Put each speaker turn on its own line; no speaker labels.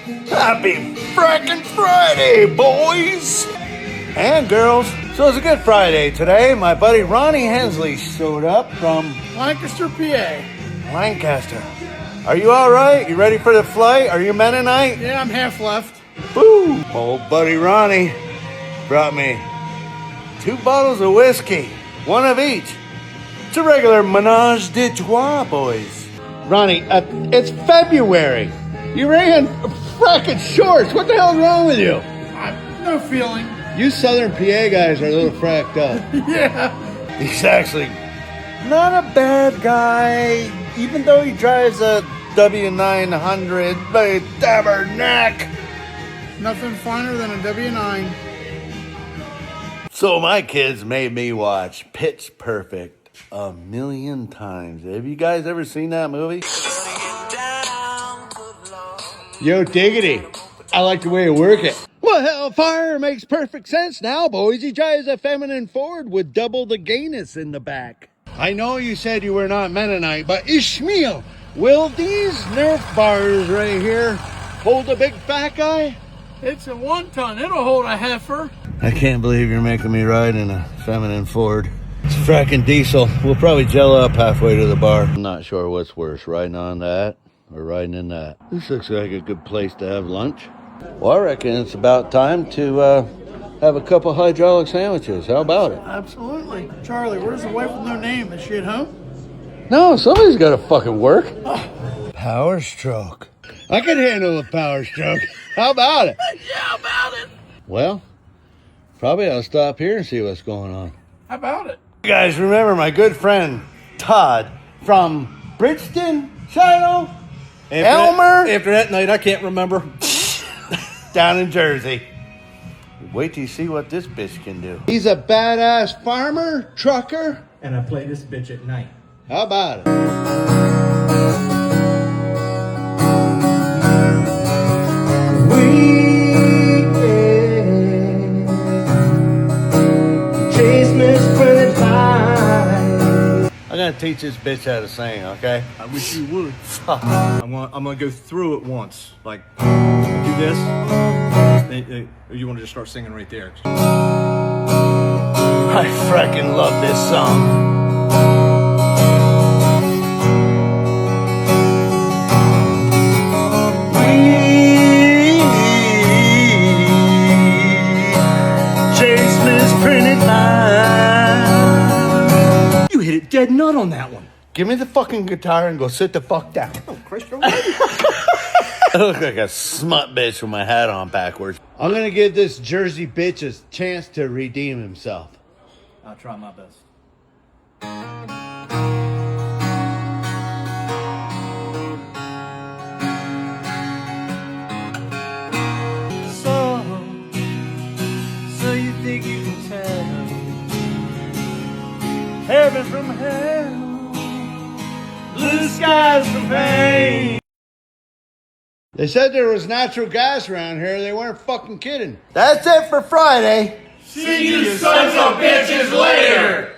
Happy frickin' Friday, boys and girls. So it's a good Friday today. My buddy Ronnie Hensley showed up from
Lancaster, PA.
Lancaster. Are you all right? You ready for the flight? Are you Mennonite?
Yeah, I'm half left.
Woo! Old buddy Ronnie brought me 2 bottles of whiskey, 1 of each. It's a regular menage de trois, boys. Ronnie, it's February. You're wearing frackin' shorts. What the hell's wrong with you?
No feeling.
You Southern PA guys are a little fracked up.
Yeah.
He's actually not a bad guy, even though he drives a W900 by Tabernac.
Nothing finer than a W9.
So my kids made me watch Pitch Perfect 1,000,000 times. Have you guys ever seen that movie? Yo, diggity. I like the way you work it. Well, Hellfire makes perfect sense now, boys. He drives a feminine Ford with double the gayness in the back. I know you said you were not Mennonite, but Ishmael, will these Nerf bars right here hold a big fat guy?
It's a 1-ton. It'll hold a heifer.
I can't believe you're making me ride in a feminine Ford. It's fracking diesel. We'll probably gel up halfway to the bar. I'm not sure what's worse, riding on that or riding in that. This looks like a good place to have lunch. Well, I reckon it's about time to have a couple hydraulic sandwiches. How about it?
Absolutely. Charlie, where's the wife with no name? Is she at home?
No, somebody's got to fucking work. Power stroke. I can handle a power stroke. How about it?
Yeah, how about it?
Well, probably I'll stop here and see what's going on.
How about it?
You guys remember my good friend Todd from Bridgeton, Shiloh, Elmer?
After that night, I can't remember.
Down in Jersey. Wait till you see what this bitch can do. He's a badass farmer, trucker.
And I play this bitch at night.
How about it? I'm gonna teach this bitch how to sing, okay?
I wish you would. I'm gonna go through it once. Like, do this. Or you want to just start singing right there?
I frickin' love this song. Chase misprinted line.
You hit it dead nut on that one.
Give me the fucking guitar and go sit the fuck down.
Oh, Christ,
I look like a smut bitch with my hat on backwards. I'm gonna give this Jersey bitch a chance to redeem himself.
I'll try my best.
So you think you can tell heaven from hell, blue skies from pain. They said there was natural gas around here. They weren't fucking kidding. That's it for Friday.
See you sons of bitches later!